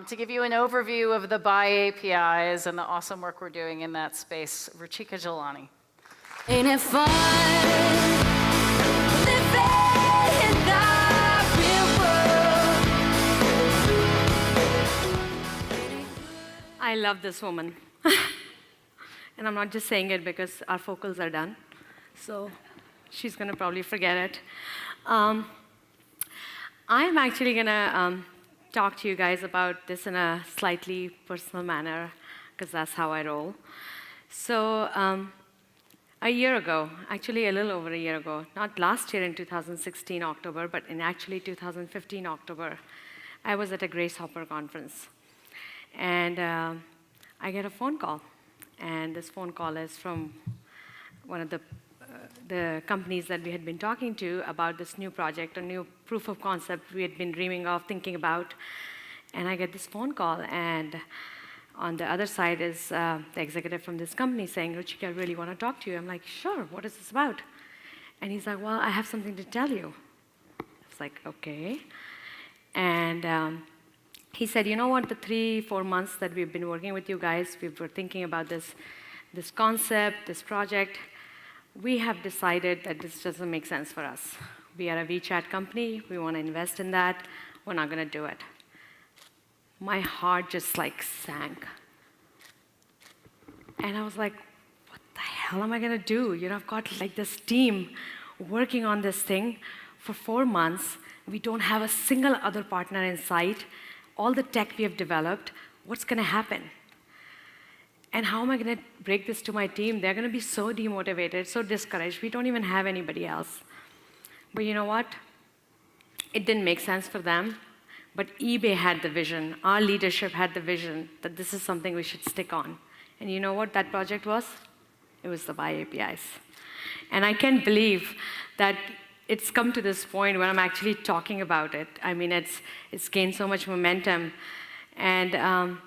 to give you an overview of the ByAPIs and the awesome work we're doing in that space, RuchikaJhalani. Ain't it fun living in the real world? I love this woman. And I'm not just saying it because our focals are done. So she's going to probably forget it. I'm actually going to talk to you guys about this in a slightly personal manner, because that's how I roll. So a year ago, actually a little over a year ago, not last year in 2016 October, but in actually 2015 October, I was at a Grace Hopper conference. And I get a phone call. And this phone call is from one of the companies that we had been talking to about this new project, a new proof of concept we had been dreaming of, thinking about. And I get this phone call, and on the other side is the executive from this company saying, Ruchika, I really want to talk to you. I'm like, sure, what is this about? And he's like, well, I have something to tell you. I was like, okay. And he said, you know what, the 3-4 months that we've been working with you guys, we were thinking about this concept, this project. We have decided that this doesn't make sense for us. We are a WeChat company. We want to invest in that. We're not going to do it. My heart just like sank. And I was like, what the hell am I going to do? You know, I've got like this team working on this thing for 4 months. We don't have a single other partner in sight. All the tech we have developed, what's going to happen? And how am I going to break this to my team? They're going to be so demotivated, so discouraged. We don't even have anybody else. But you know what? It didn't make sense for them. But eBay had the vision. Our leadership had the vision that this is something we should stick on. And you know what that project was? It was the ByAPIs. And I can't believe that it's come to this point where I'm actually talking about it. I mean, it's gained so much momentum. And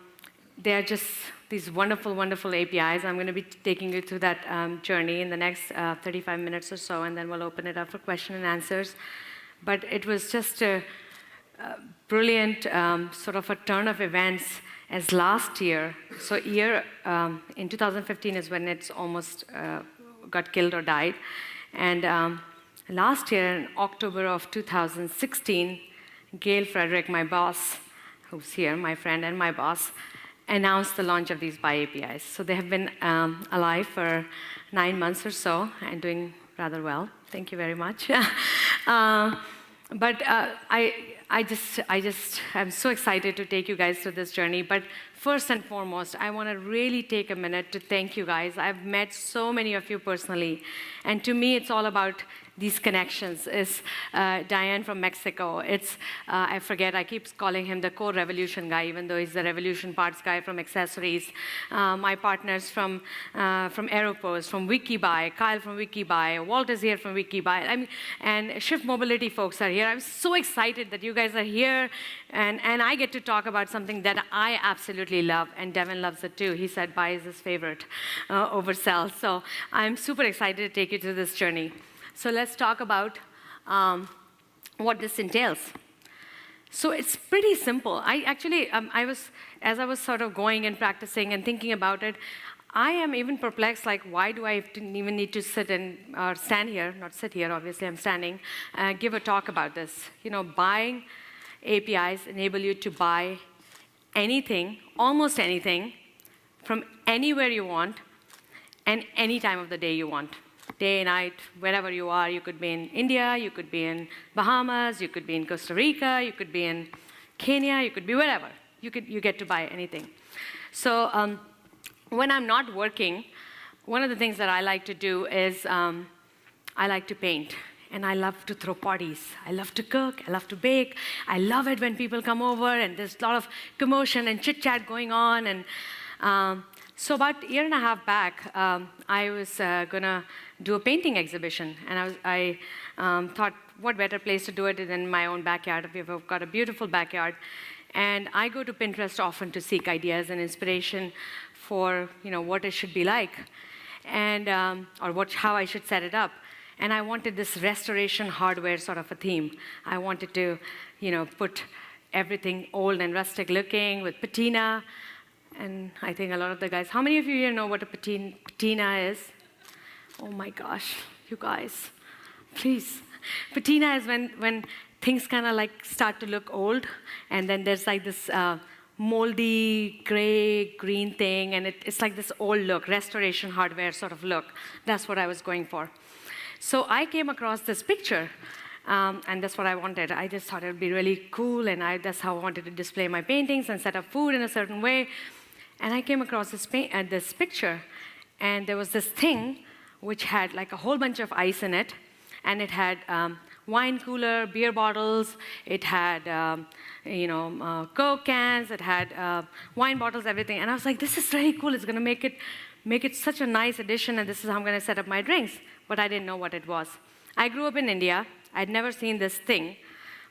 they're just these wonderful, wonderful APIs. I'm going to be taking you through that journey in the next 35 minutes or so, and then we'll open it up for question and answers. But it was just a brilliant sort of a turn of events as last year. So in 2015 is when it's almost got killed or died. And last year, in October of 2016, Gail Frederick, my boss, who's here, my friend and my boss, announced the launch of these ByAPIs. So they have been alive for 9 months or so and doing rather well. Thank you very much. But I'm so excited to take you guys through this journey. But first and foremost, I want to really take a minute to thank you guys. I've met so many of you personally. And to me, it's all about these connections. It's Diane from Mexico. It's, I forget, I keep calling him the core revolution guy, even though he's the revolution parts guy from accessories. My partners from Aeropost, from WikiBuy, Kyle from WikiBuy, Walt is here from WikiBuy, I mean, and Shift Mobility folks are here. I'm so excited that you guys are here, and I get to talk about something that I absolutely love, and Devin loves it too. He said buy is his favorite over sell. So I'm super excited to take you through this journey. So let's talk about what this entails. So it's pretty simple. I actually, as I was sort of going and practicing and thinking about it, I am even perplexed, like, why do I even need to sit and or stand here, not sit here, obviously I'm standing, give a talk about this. You know, buying APIs enable you to buy anything, almost anything, from anywhere you want and any time of the day you want. Day, night, wherever you are. You could be in India, you could be in Bahamas, you could be in Costa Rica, you could be in Kenya, you could be wherever. You get to buy anything. So when I'm not working, one of the things that I like to do is I like to paint. And I love to throw parties. I love to cook. I love to bake. I love it when people come over and there's a lot of commotion and chit-chat going on. And so about a year and a half back, I was going to do a painting exhibition. And I thought, what better place to do it than my own backyard? We've got a beautiful backyard. And I go to Pinterest often to seek ideas and inspiration for what it should be like, and or how I should set it up. And I wanted this restoration hardware sort of a theme. I wanted to put everything old and rustic looking with patina. And I think a lot of the guys, how many of you here know what a patina is? Oh my gosh, you guys, please. Patina is when things kind of like start to look old, and then there's like this moldy, gray, green thing, and it's like this old look, restoration hardware sort of look. That's what I was going for. So I came across this picture, and that's what I wanted. I just thought it would be really cool, and that's how I wanted to display my paintings and set up food in a certain way. And I came across this picture, and there was this thing which had like a whole bunch of ice in it, and it had wine cooler, beer bottles, it had Coke cans, it had wine bottles, everything. And I was like, this is really cool. It's going to make it such a nice addition, and this is how I'm going to set up my drinks. But I didn't know what it was. I grew up in India. I'd never seen this thing,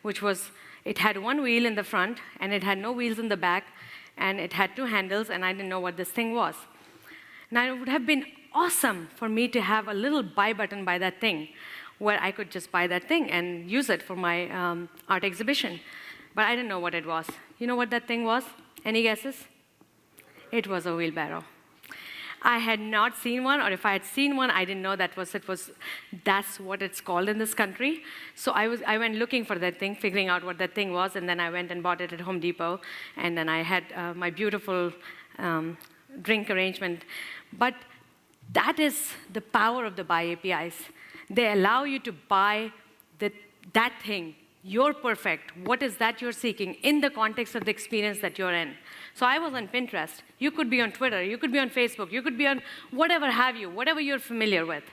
which was, it had one wheel in the front, and it had no wheels in the back, and it had two handles, and I didn't know what this thing was. Now, it would have been awesome for me to have a little buy button by that thing, where I could just buy that thing and use it for my art exhibition. But I didn't know what it was. You know what that thing was? Any guesses? It was a wheelbarrow. I had not seen one, or if I had seen one, I didn't know that's what it's called in this country. So I went looking for that thing, figuring out what that thing was, and then I went and bought it at Home Depot, and then I had my beautiful drink arrangement. But that is the power of the ByAPIs. They allow you to buy that thing. You're perfect. What is that you're seeking in the context of the experience that you're in? So I was on Pinterest. You could be on Twitter. You could be on Facebook. You could be on whatever have you, whatever you're familiar with.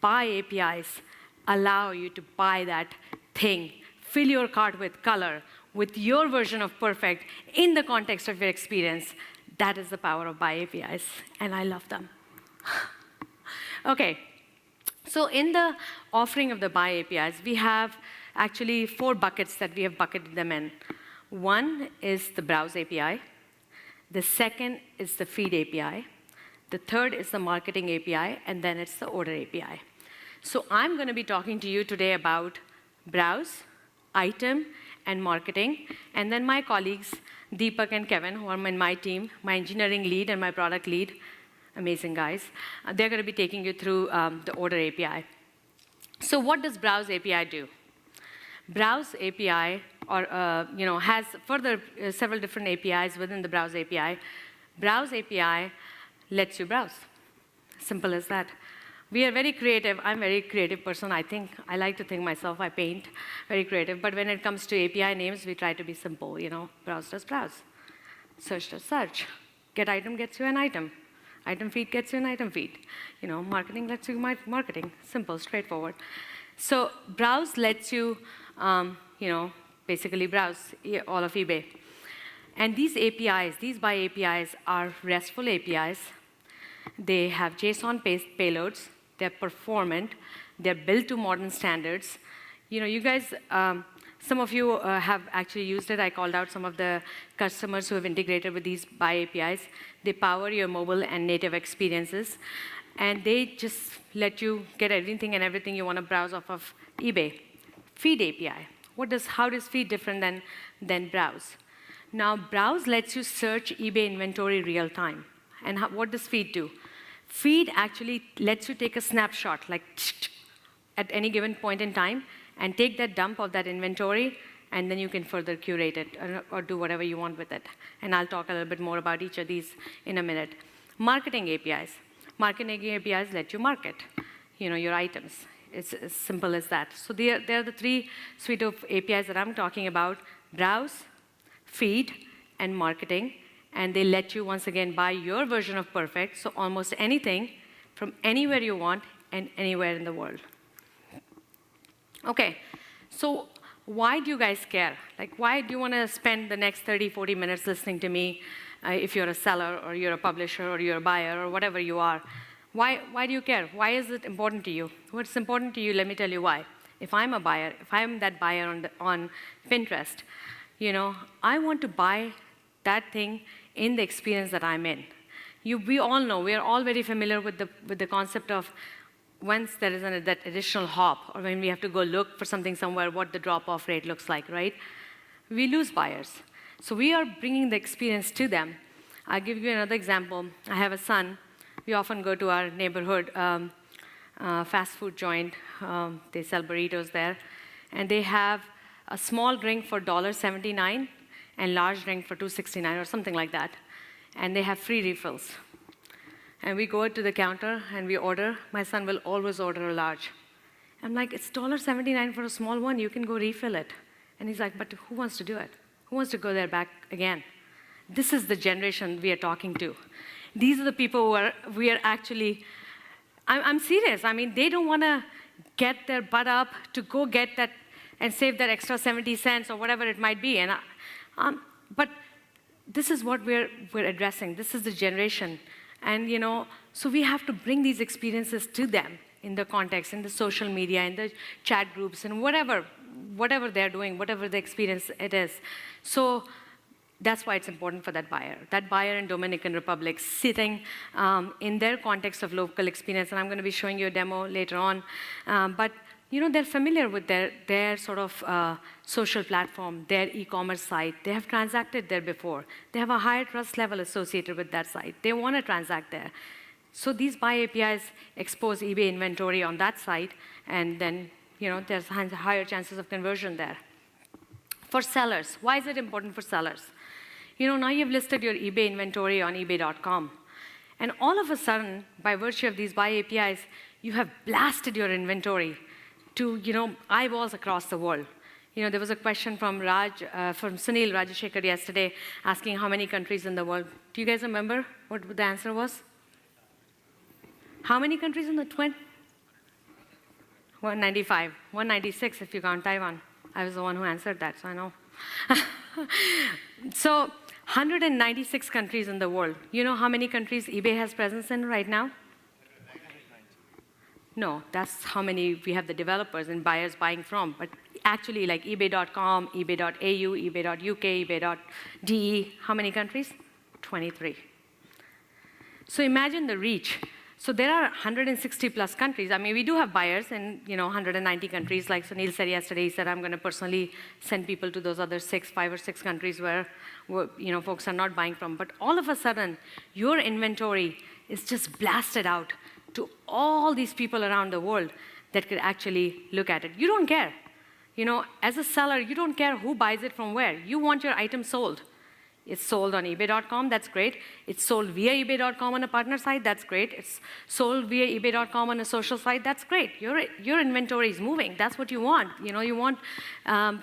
ByAPIs allow you to buy that thing, fill your cart with color, with your version of perfect in the context of your experience. That is the power of ByAPIs, and I love them. Okay, so in the offering of the ByAPIs, we have actually 4 buckets that we have bucketed them in. One is the Browse API. The second is the Feed API. The third is the Marketing API, and then it's the Order API. So I'm going to be talking to you today about Browse, Item, and Marketing, and then my colleagues, Deepak and Kevin, who are in my team, my engineering lead and my product lead, amazing guys, they're going to be taking you through the Order API. So what does Browse API do? Browse API has further several different APIs within the Browse API. Browse API lets you browse. Simple as that. We are very creative. I'm a very creative person. I like to think myself, I paint, very creative. But when it comes to API names, we try to be simple. Browse does browse. Search does search. Get item gets you an item. Item feed gets you an item feed. Marketing lets you marketing. Simple, straightforward. So browse lets you, basically browse all of eBay. And these APIs, these ByAPIs, are RESTful APIs. They have JSON-based payloads. They're performant. They're built to modern standards. You guys, some of you have actually used it. I called out some of the customers who have integrated with these ByAPIs. They power your mobile and native experiences. And they just let you get anything and everything you want to browse off of eBay. Feed API. How does Feed different than Browse? Now, Browse lets you search eBay inventory real time. And what does Feed do? Feed actually lets you take a snapshot, like at any given point in time, and take that dump of that inventory, and then you can further curate it or do whatever you want with it. And I'll talk a little bit more about each of these in a minute. Marketing APIs. Marketing APIs let you market, your items. It's as simple as that. So they're the 3 suite of APIs that I'm talking about: Browse, Feed, and Marketing. And they let you, once again, buy your version of perfect, so almost anything from anywhere you want and anywhere in the world. Okay, so why do you guys care? Why do you want to spend the next 30, 40 minutes listening to me if you're a seller or you're a publisher or you're a buyer or whatever you are? Why do you care? Why is it important to you? What's important to you, let me tell you why. If I'm a buyer, if I'm that buyer on Pinterest, I want to buy that thing in the experience that I'm in. We all know, we are all very familiar with the concept of once there is that additional hop, or when we have to go look for something somewhere, what the drop-off rate looks like, right? we lose buyers. So we are bringing the experience to them. I'll give you another example. I have a son. We often go to our neighborhood fast food joint. They sell burritos there. And they have a small drink for $1.79 and large drink for $2.69 or something like that. And they have free refills. And we go to the counter and we order. My son will always order a large. I'm like, it's $1.79 for a small one. You can go refill it. And he's like, but who wants to do it? Who wants to go there back again? This is the generation we are talking to. These are the people we are actually, I'm serious. I mean, they don't want to get their butt up to go get that and save that extra 70 cents or whatever it might be. But this is what we're addressing. This is the generation. And, so we have to bring these experiences to them in the context, in the social media, in the chat groups, and whatever they're doing, whatever the experience it is. So that's why it's important for that buyer. That buyer in Dominican Republic sitting in their context of local experience, and I'm going to be showing you a demo later on. But they're familiar with their sort of social platform, their e-commerce site. They have transacted there before. They have a higher trust level associated with that site. They want to transact there. So these ByAPIs expose eBay inventory on that site, and then there's higher chances of conversion there. For sellers, why is it important for sellers? Now you've listed your eBay inventory on ebay.com. And all of a sudden, by virtue of these ByAPIs, you have blasted your inventory to eyeballs across the world. There was a question from Sunil Rajashekar yesterday asking how many countries in the world. Do you guys remember what the answer was? How many countries in the 195, 196 if you count Taiwan. I was the one who answered that, so I know. So 196 countries in the world. You know how many countries eBay has presence in right now? No, that's how many we have the developers and buyers buying from. But actually, like ebay.com, ebay.au, ebay.uk, ebay.de, how many countries? 23. So imagine the reach. So there are 160 plus countries. I mean, we do have buyers in 190 countries. Like Sunil said yesterday, he said, I'm going to personally send people to those other 5 or 6 countries where folks are not buying from. But all of a sudden, your inventory is just blasted out to all these people around the world that could actually look at it. You don't care. As a seller, you don't care who buys it from where. You want your item sold. It's sold on ebay.com, that's great. It's sold via ebay.com on a partner site, that's great. It's sold via ebay.com on a social site, that's great. Your inventory is moving, that's what you want. You want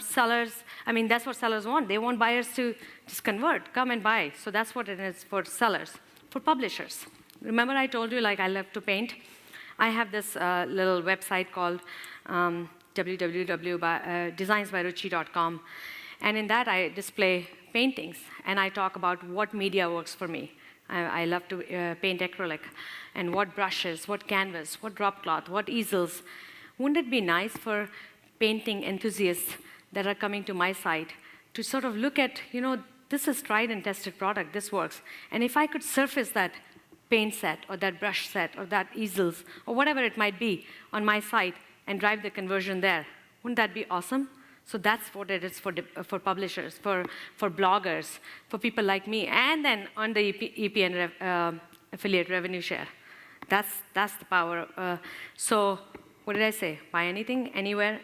sellers, that's what sellers want. They want buyers to just convert, come and buy. So that's what it is for sellers. For publishers, remember I told you I love to paint? I have this little website called www.designsbyruchi.com. And in that I display paintings, and I talk about what media works for me. I love to paint acrylic, and what brushes, what canvas, what drop cloth, what easels. Wouldn't it be nice for painting enthusiasts that are coming to my site to sort of look at, this is tried and tested product, this works. And if I could surface that paint set, or that brush set, or that easels, or whatever it might be on my site and drive the conversion there, wouldn't that be awesome? So that's what it is for publishers, for bloggers, for people like me, and then on the EPN affiliate revenue share. That's the power. So what did I say? Buy anything, anywhere,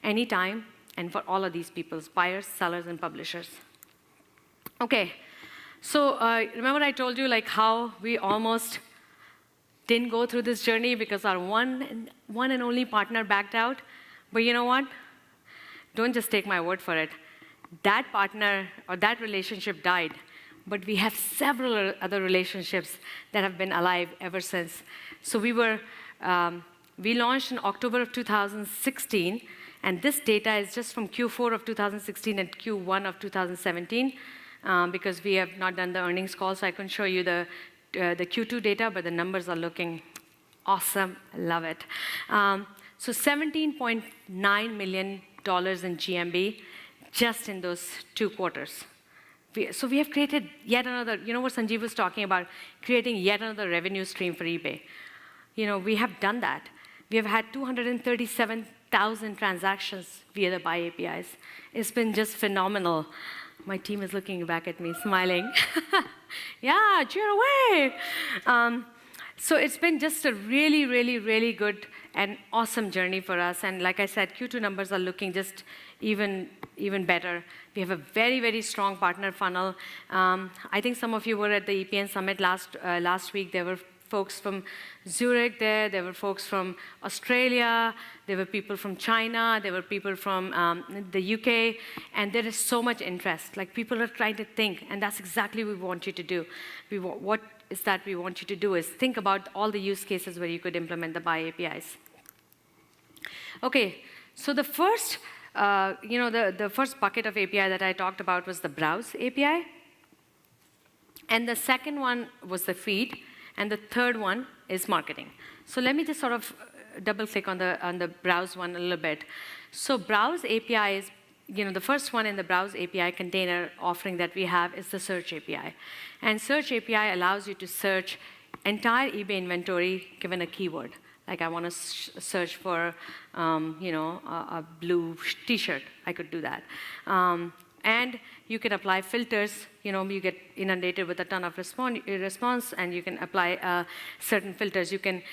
anytime, and for all of these people's buyers, sellers, and publishers. Okay. So remember I told you how we almost didn't go through this journey because our one and only partner backed out. But you know what? Don't just take my word for it. That partner or that relationship died, but we have several other relationships that have been alive ever since. So we launched in October of 2016, and this data is just from Q4 of 2016 and Q1 of 2017, because we have not done the earnings call, so I couldn't show you the Q2 data, but the numbers are looking awesome. I love it. So $17.9 million in GMV just in those 2 quarters. So we have created yet another, what Sanjeev was talking about, creating yet another revenue stream for eBay. We have done that. We have had 237 1,000 transactions via the ByAPIs. It's been just phenomenal. My team is looking back at me, smiling. Yeah, cheer away. So it's been just a really, really, really good and awesome journey for us. And like I said, Q2 numbers are looking just even better. We have a very, very strong partner funnel. I think some of you were at the EPN Summit last week. There were folks from Zurich there were folks from Australia, there were people from China, there were people from the UK, and there is so much interest. Like, people are trying to think, and that's exactly what we want you to do. What is that we want you to do is think about all the use cases where you could implement the ByAPIs. Okay, so the first, the first bucket of API that I talked about was the browse API, and the second one was the feed, and the third one is marketing. So let me just sort of double-click on the browse one a little bit. So browse API is, the first one in the browse API container offering that we have is the search API. And search API allows you to search entire eBay inventory given a keyword. Like, I want to search for, a blue T-shirt. I could do that. And you can apply filters. You get inundated with a ton of response, and you can apply certain filters. You can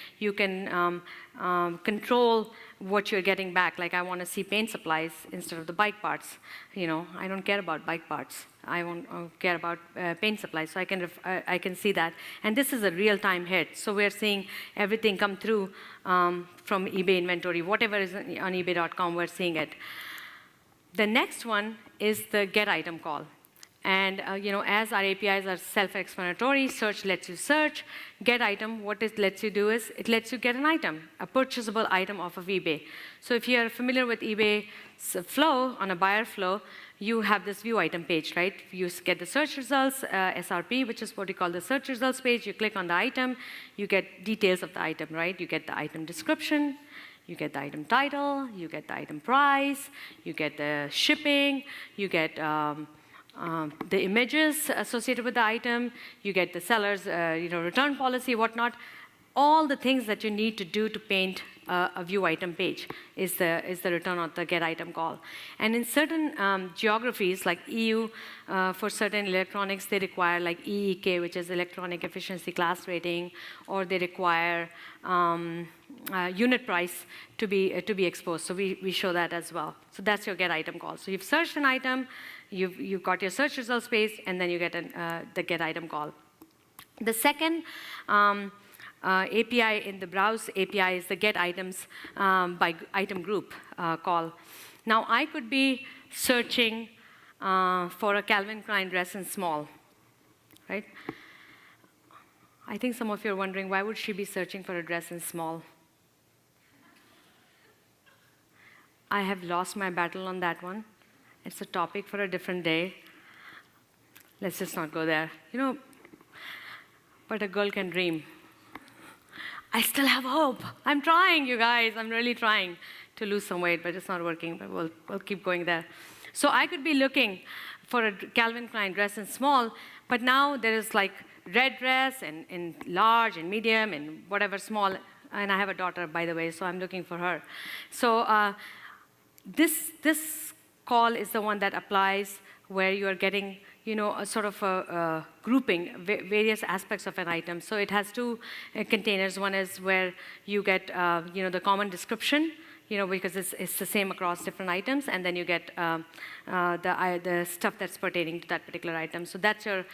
control what you're getting back. Like, I want to see paint supplies instead of the bike parts. I don't care about bike parts. I won't care about paint supplies. So I can see that. And this is a real-time hit. So we're seeing everything come through from eBay inventory. Whatever is on eBay.com, we're seeing it. The next one is the get item call. And as our APIs are self-explanatory, search lets you search. Get item, what it lets you do is it lets you get an item, a purchasable item off of eBay. So if you're familiar with eBay's flow, on a buyer flow, you have this view item page, right? You get the search results, SRP, which is what we call the search results page. You click on the item, you get details of the item, right? You get the item description, you get the item title, you get the item price, you get the shipping, you get the images associated with the item, you get the seller's return policy, whatnot. All the things that you need to do to paint a view item page is the return of the get item call. And in certain geographies, like EU, for certain electronics, they require like EEK, which is Electronic Efficiency Class Rating, or they require unit price to be exposed. So we show that as well. So that's your get item call. So you've searched an item, you've got your search results page, and then you get the get item call. The second API in the browse API is the get items by item group call. Now, I could be searching for a Calvin Klein dress in small, right? I think some of you are wondering, why would she be searching for a dress in small? I have lost my battle on that one. It's a topic for a different day. Let's just not go there. But a girl can dream. I still have hope. I'm trying, you guys. I'm really trying to lose some weight, but it's not working. But we'll keep going there. So I could be looking for a Calvin Klein dress in small, but now there is like red dress and in large and medium and whatever small. And I have a daughter, by the way, so I'm looking for her. So this call is the one that applies where you are getting a sort of a grouping, various aspects of an item. So it has two containers. One is where you get, the common description, because it's the same across different items, and then you get the stuff that's pertaining to that particular item. So that's your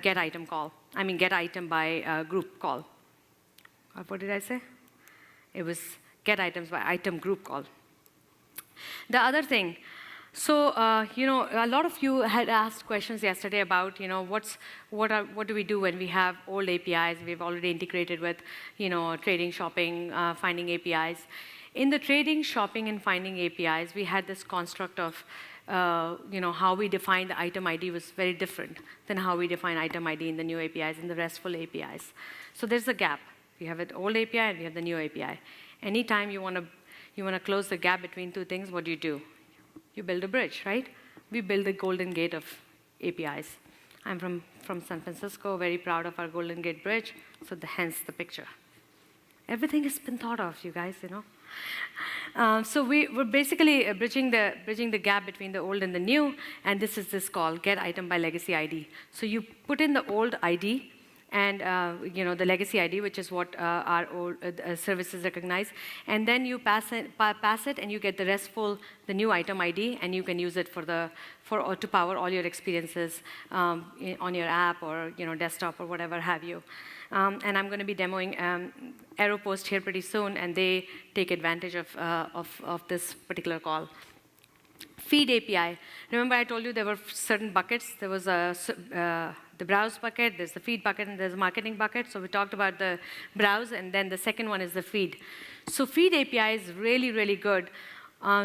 get item call. Get item by group call. What did I say? It was get items by item group call. The other thing, so, a lot of you had asked questions yesterday about, what do we do when we have old APIs we've already integrated with, trading, shopping, finding APIs. In the trading, shopping, and finding APIs, we had this construct of, how we define the item ID was very different than how we define item ID in the new APIs, in the RESTful APIs. So there's a gap. We have an old API and we have the new API. Anytime you want to close the gap between two things, what do? You build a bridge, right? We build the Golden Gate of APIs. I'm from San Francisco, very proud of our Golden Gate Bridge, so hence the picture. Everything has been thought of, you guys, So we're basically bridging the gap between the old and the new, and this is this call, get item by legacy ID. So you put in the old ID, and the legacy ID, which is what our old services recognize, and then you pass it, and you get the new item ID, and you can use it to power all your experiences on your app or desktop or whatever have you. And I'm going to be demoing AeroPost here pretty soon, and they take advantage of this particular call. Feed API. Remember I told you there were certain buckets. There was the browse bucket, there's the feed bucket, and there's a marketing bucket. So we talked about the browse, and then the second one is the feed. So feed API is really, really good.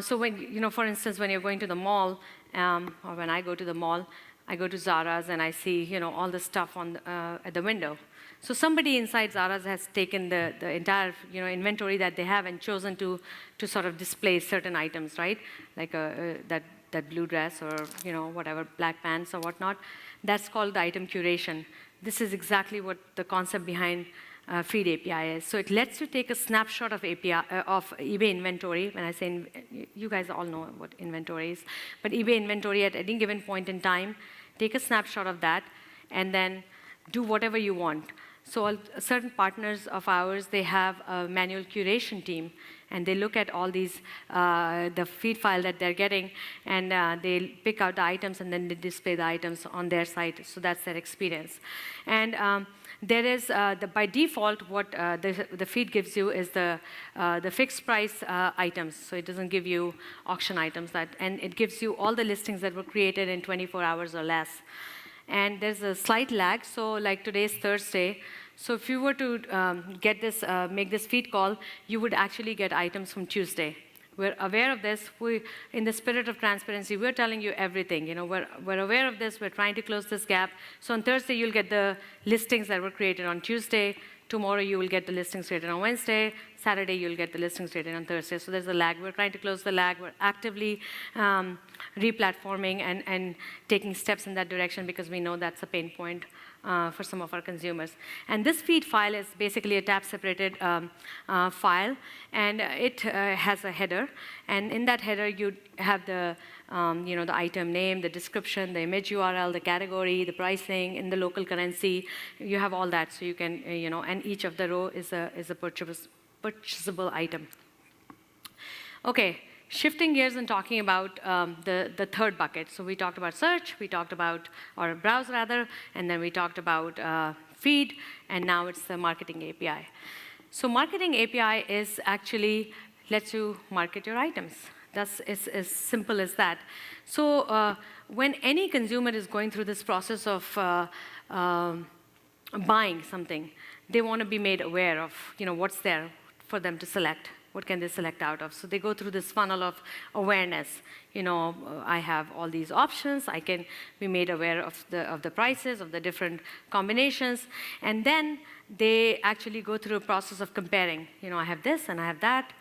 So when, for instance, when you're going to the mall, or when I go to the mall, I go to Zara's and I see, all the stuff at the window. So somebody inside Zara's has taken the entire, inventory that they have and chosen to sort of display certain items, right? Like that blue dress or, whatever, black pants or whatnot. That's called the item curation. This is exactly what the concept behind Feed API is. So it lets you take a snapshot of eBay inventory. When I say, you guys all know what inventory is, but eBay inventory at any given point in time, take a snapshot of that, and then do whatever you want. So certain partners of ours, they have a manual curation team, and they look at all these, the feed file that they're getting, and they pick out the items, and then they display the items on their site. So that's their experience. And there is, by default, what the feed gives you is the fixed price items. So it doesn't give you auction items, and it gives you all the listings that were created in 24 hours or less. And there's a slight lag. So like today's Thursday. So if you were to make this feed call, you would actually get items from Tuesday. We're aware of this. In the spirit of transparency, we're telling you everything. We're aware of this. We're trying to close this gap. So on Thursday, you'll get the listings that were created on Tuesday. Tomorrow, you will get the listings created on Wednesday. Saturday, you'll get the listings created on Thursday. So there's a lag. We're trying to close the lag. We're actively replatforming and taking steps in that direction because we know that's a pain point for some of our consumers. And this feed file is basically a tab-separated file, and it has a header. And in that header, you have the item name, the description, the image URL, the category, the pricing in the local currency. You have all that, so you can, and each of the row is a purchasable item. Okay. Shifting gears and talking about the third bucket. So we talked about search, or browse rather, and then we talked about feed, and now it's the marketing API. So marketing API is actually lets you market your items. That's as simple as that. So when any consumer is going through this process of buying something, they want to be made aware of what's there for them to select. What can they select out of? So they go through this funnel of awareness. I have all these options. I can be made aware of the prices, of the different combinations. And then they actually go through a process of comparing. I have this and I have that.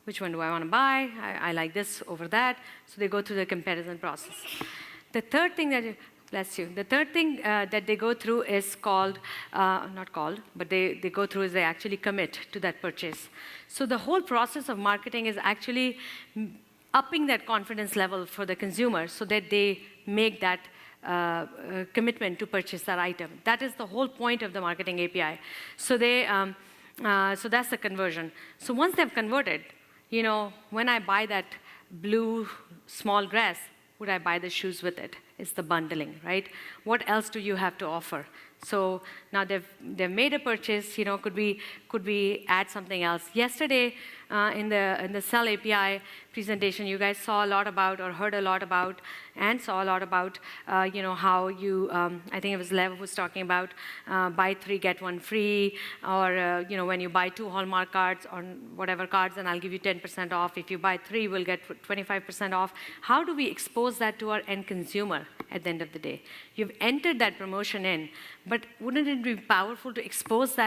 Which one do I want to buy? I like this over that. So they go through the comparison process. The third thing that they go through is called, not called, but they go through is they actually commit to that purchase. So the whole process of marketing is actually upping that confidence level for the consumer so that they make that commitment to purchase that item. That is the whole point of the marketing API. So so that's the conversion. So once they've converted, when I buy that blue small dress, would I buy the shoes with it? It's the bundling, right? What else do you have to offer? So now they've made a purchase. Could we add something else? Yesterday in the Sell API presentation, you guys saw a lot about, or heard a lot about, and saw a lot about, how you. I think it was Lev who was talking about buy 3 get 1 free, or when you buy 2 Hallmark cards or whatever cards, and I'll give you 10% off. If you buy 3, we'll get 25% off. How do we expose that to our end consumer at the end of the day? You've entered that promotion in, but wouldn't it be powerful to expose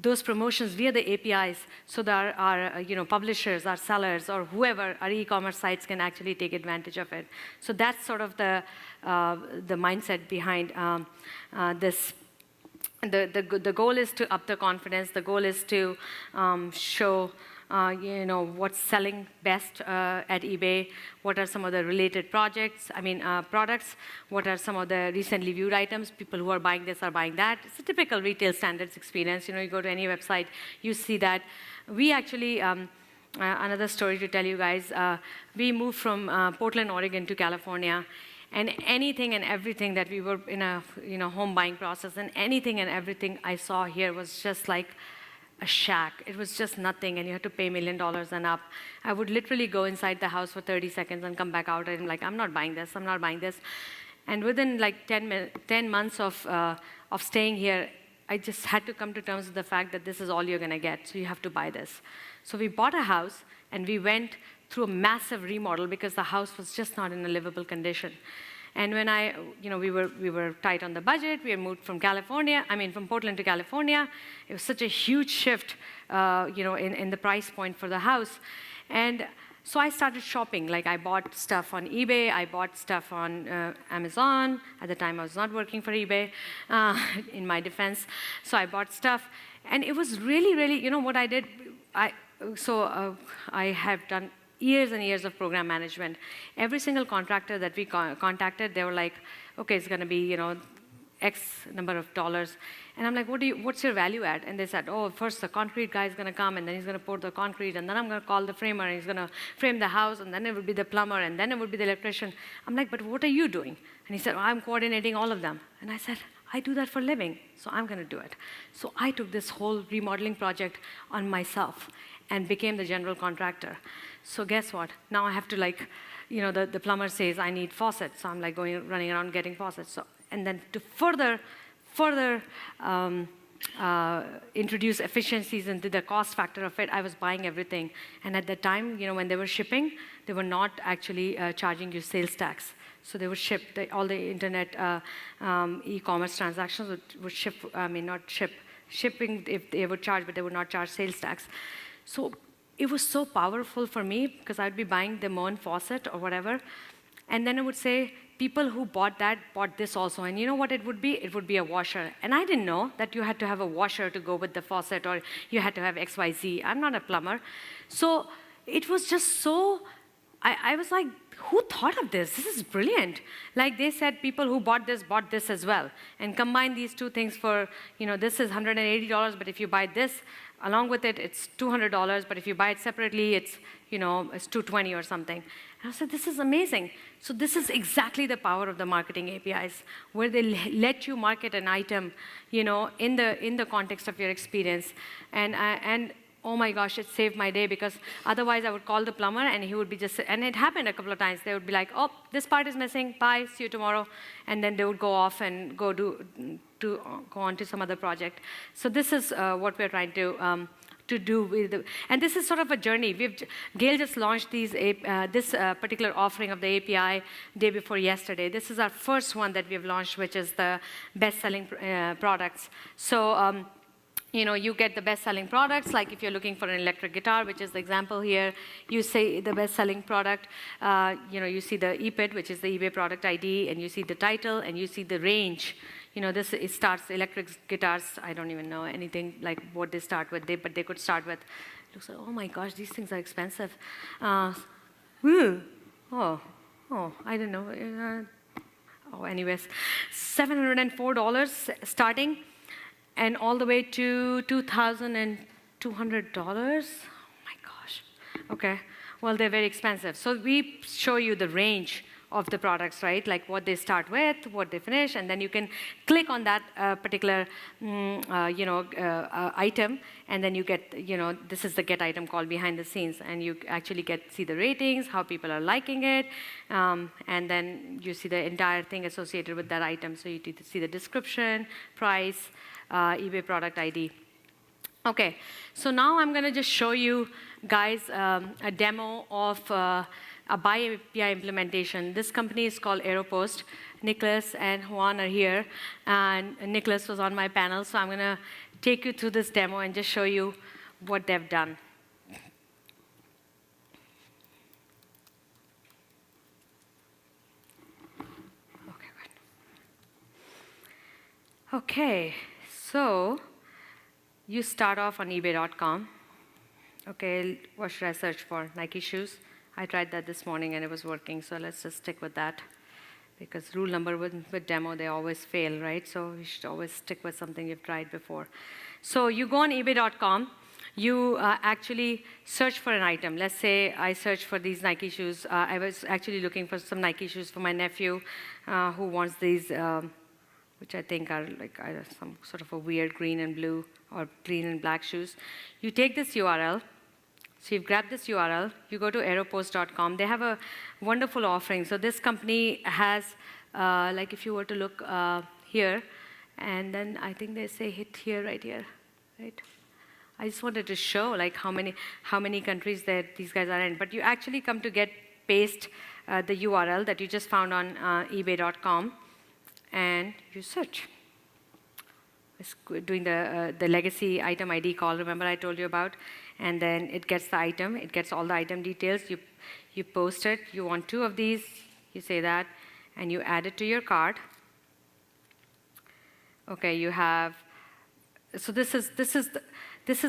those promotions via the APIs so that our publishers, our sellers, or whoever, our e-commerce sites can actually take advantage of it? So that's sort of the mindset behind this. The goal is to up the confidence. The goal is to show what's selling best at eBay, what are some of the related products, what are some of the recently viewed items, people who are buying this are buying that. It's a typical retail standards experience. You go to any website, you see that. We actually, another story to tell you guys, we moved from Portland, Oregon to California, and anything and everything that we were in a home buying process, and anything and everything I saw here was just like a shack. It was just nothing, and you had to pay $1 million and up. I would literally go inside the house for 30 seconds and come back out, and I'm like, I'm not buying this, I'm not buying this. And within like 10 months of staying here, I just had to come to terms with the fact that this is all you're gonna get, so you have to buy this. So we bought a house, and we went through a massive remodel because the house was just not in a livable condition. And when we were tight on the budget, we had moved from Portland to California. It was such a huge shift, in the price point for the house. And so I started shopping. Like, I bought stuff on eBay, I bought stuff on Amazon. At the time, I was not working for eBay, in my defense. So I bought stuff, and it was really, really, what I did, I have done years and years of program management. Every single contractor that we contacted, they were like, okay, it's gonna be, X number of dollars. And I'm like, what's your value add? And they said, oh, first the concrete guy is gonna come, and then he's gonna pour the concrete, and then I'm gonna call the framer, and he's gonna frame the house, and then it would be the plumber, and then it would be the electrician. I'm like, but what are you doing? And he said, oh, I'm coordinating all of them. And I said, I do that for a living, so I'm gonna do it. So I took this whole remodeling project on myself and became the general contractor. So guess what? Now I have to the plumber says I need faucets, so I'm like running around getting faucets. So, and then to further introduce efficiencies into the cost factor of it, I was buying everything. And at the time, when they were shipping, they were not actually charging you sales tax. So they would ship, all the internet e-commerce transactions would ship, shipping if they would charge, but they would not charge sales tax. So it was so powerful for me because I'd be buying the Moen faucet or whatever, and then it would say, people who bought that bought this also. And you know what it would be? It would be a washer. And I didn't know that you had to have a washer to go with the faucet, or you had to have XYZ. I'm not a plumber. So it was just so, I was like, who thought of this? This is brilliant. Like they said, people who bought this as well. And combine these two things for, this is $180, but if you buy this, along with it, it's $200, but if you buy it separately, it's $220 or something. And I said, this is amazing. So this is exactly the power of the marketing APIs, where they let you market an item, in the context of your experience. And oh my gosh, it saved my day, because otherwise I would call the plumber and he would be and it happened a couple of times. They would be like, oh, this part is missing, bye, see you tomorrow. And then they would go off and go on to some other project. So this is what we're trying to do with and this is sort of a journey. Gail just launched this particular offering of the API day before yesterday. This is our first one that we've launched, which is the best-selling products. So you get the best-selling products, like if you're looking for an electric guitar, which is the example here, you say the best-selling product, you see the EPID, which is the eBay product ID, and you see the title, and you see the range. It starts electric guitars. I don't even know anything like what they start with, but they could start with, looks like, oh my gosh, these things are expensive. I don't know. Anyways, $704 starting, and all the way to $2,200. Oh my gosh. Okay. Well, they're very expensive. So we show you the range of the products, right? Like what they start with, what they finish, and then you can click on that particular, item, and then you get, this is the get item called behind the scenes, and you actually see the ratings, how people are liking it, and then you see the entire thing associated with that item. So you see the description, price, eBay product ID. Okay, so now I'm going to just show you guys a demo of a ByAPI implementation. This company is called Aeropost. Nicholas and Juan are here, and Nicholas was on my panel, so I'm going to take you through this demo and just show you what they've done. Okay, good. Okay, so you start off on eBay.com. Okay, what should I search for? Nike shoes. I tried that this morning and it was working, so let's just stick with that. Because rule number with demo, they always fail, right? So you should always stick with something you've tried before. So you go on eBay.com. You actually search for an item. Let's say I search for these Nike shoes. I was actually looking for some Nike shoes for my nephew who wants these, which I think are like some sort of a weird green and blue or green and black shoes. You take this URL. So you've grabbed this URL. You go to aeropost.com. They have a wonderful offering. So this company has, like if you were to look here, and then I think they say hit here, right here, right? I just wanted to show like how many countries that these guys are in. But you actually come to paste the URL that you just found on eBay.com, and you search. It's doing the legacy item ID call. Remember I told you about, and then it gets the item. It gets all the item details. You post it. You want 2 of these. You say that, and you add it to your cart. Okay, you have. So this is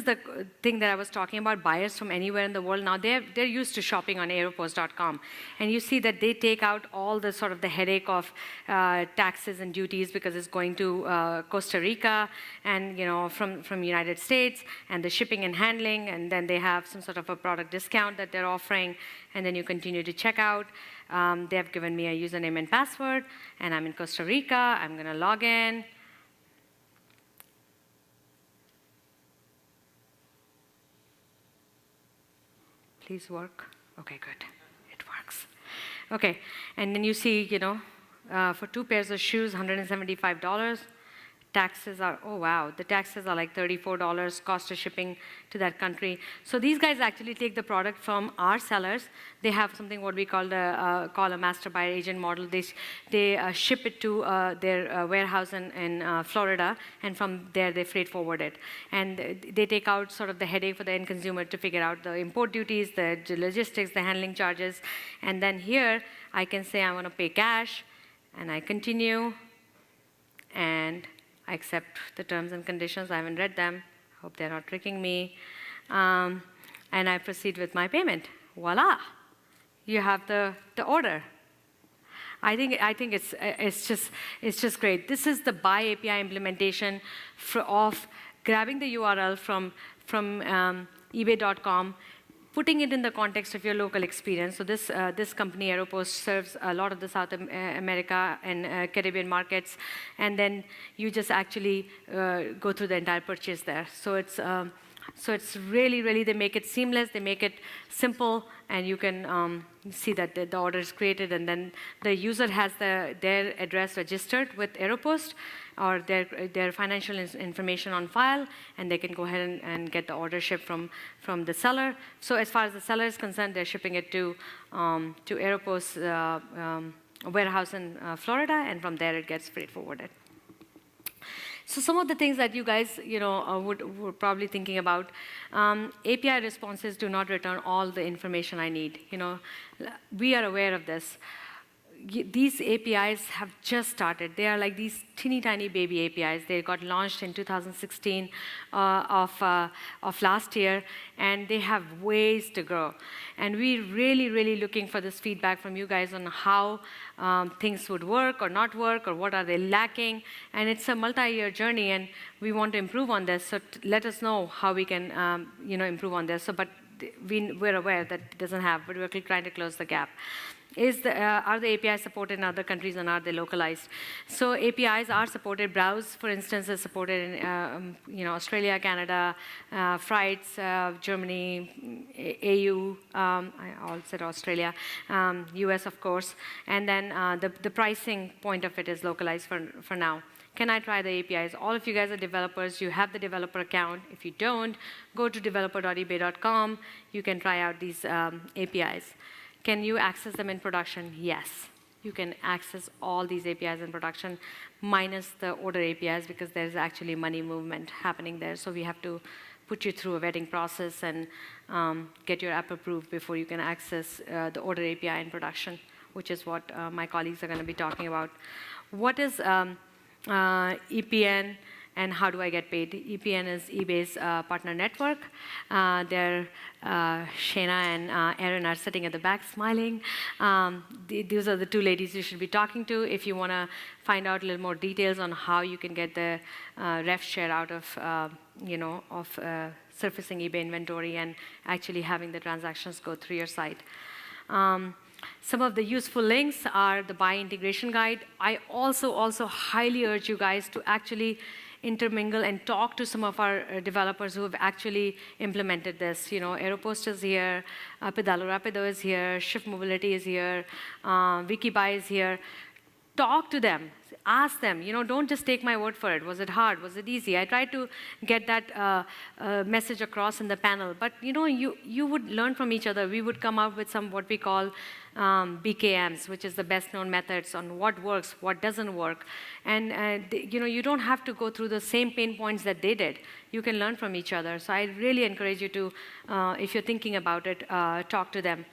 the thing that I was talking about, buyers from anywhere in the world. Now, they're used to shopping on aeropost.com. And you see that they take out all the sort of the headache of taxes and duties because it's going to Costa Rica and, from United States, and the shipping and handling, and then they have some sort of a product discount that they're offering, and then you continue to check out. They have given me a username and password, and I'm in Costa Rica. I'm going to log in. Please work. Okay, good. It works. Okay, and then you see, for 2 pairs of shoes, $175. Taxes are, oh wow, the taxes are like $34, cost of shipping to that country. So these guys actually take the product from our sellers. They have something what we call a master buyer agent model. They ship it to their warehouse in Florida, and from there they freight forward it. And they take out sort of the headache for the end consumer to figure out the import duties, the logistics, the handling charges. And then here, I can say I want to pay cash, and I continue, and I accept the terms and conditions. I haven't read them. Hope they're not tricking me. And I proceed with my payment. Voila! You have the order. I think it's just great. This is the ByAPI implementation of grabbing the URL from eBay.com, putting it in the context of your local experience. So this company, Aeropost, serves a lot of the South America and Caribbean markets, and then you just actually go through the entire purchase there. So it's really, they make it seamless, they make it simple, and you can see that the order is created, and then the user has their address registered with Aeropost, or their financial information on file, and they can go ahead and get the order shipped from the seller. So as far as the seller is concerned, they're shipping it to Aeropost's warehouse in Florida, and from there it gets freight forwarded. So some of the things that you guys, were probably thinking about, API responses do not return all the information I need. We are aware of this. These APIs have just started. They are like these teeny tiny baby APIs. They got launched in 2016 of last year, and they have ways to grow. And we're really looking for this feedback from you guys on how things would work or not work, or what are they lacking. And it's a multi-year journey, and we want to improve on this. So let us know how we can improve on this. But we're aware that it doesn't have, but we're trying to close the gap. Are the APIs supported in other countries, and are they localized? So APIs are supported. Browse, for instance, is supported in Australia, Canada, Frights, Germany, AU. I all said Australia, US, of course. And then the pricing point of it is localized for now. Can I try the APIs? All of you guys are developers. You have the developer account. If you don't, go to developer.ebay.com. You can try out these APIs. Can you access them in production? Yes. You can access all these APIs in production, minus the order APIs, because there's actually money movement happening there. So we have to put you through a vetting process and get your app approved before you can access the order API in production, which is what my colleagues are going to be talking about. What is EPN And how do I get paid? EPN is eBay's partner network. Shayna and Erin are sitting at the back smiling. These are the two ladies you should be talking to if you want to find out a little more details on how you can get the rev share out of, surfacing eBay inventory and actually having the transactions go through your site. Some of the useful links are the Buy Integration Guide. I also highly urge you guys to actually intermingle and talk to some of our developers who have actually implemented this. Aeropost is here, Pedalo Rapido is here, Shift Mobility is here, Wikibuy is here. Talk to them. Ask them, don't just take my word for it. Was it hard? Was it easy? I tried to get that message across in the panel. But, you would learn from each other. We would come up with some what we call BKMs, which is the best known methods on what works, what doesn't work. And, you don't have to go through the same pain points that they did. You can learn from each other. So I really encourage you to, if you're thinking about it, talk to them.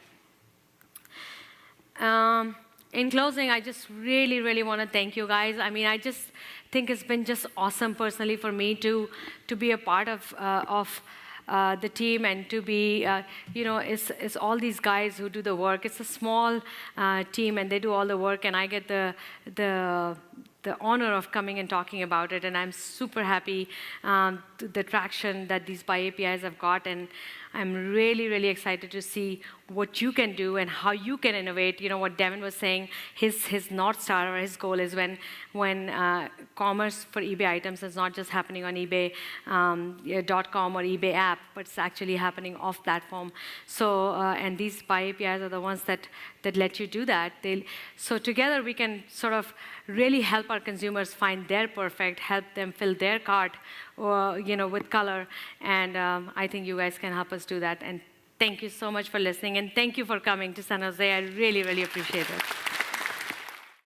In closing, I just really want to thank you guys. I mean, I just think it's been just awesome personally for me to be a part of the team and to be, it's all these guys who do the work. It's a small team and they do all the work, and I get the honor of coming and talking about it, and I'm super happy the traction that these ByAPIs have got, and I'm really excited to see what you can do and how you can innovate. What Devin was saying, his North Star or his goal is when commerce for eBay items is not just happening on eBay.com or eBay app, but it's actually happening off platform. So, and these ByAPIs are the ones that let you do that. So together we can sort of really help our consumers find their perfect, help them fill their cart, with color. And I think you guys can help us do that. And thank you so much for listening, and thank you for coming to San Jose. I really appreciate it.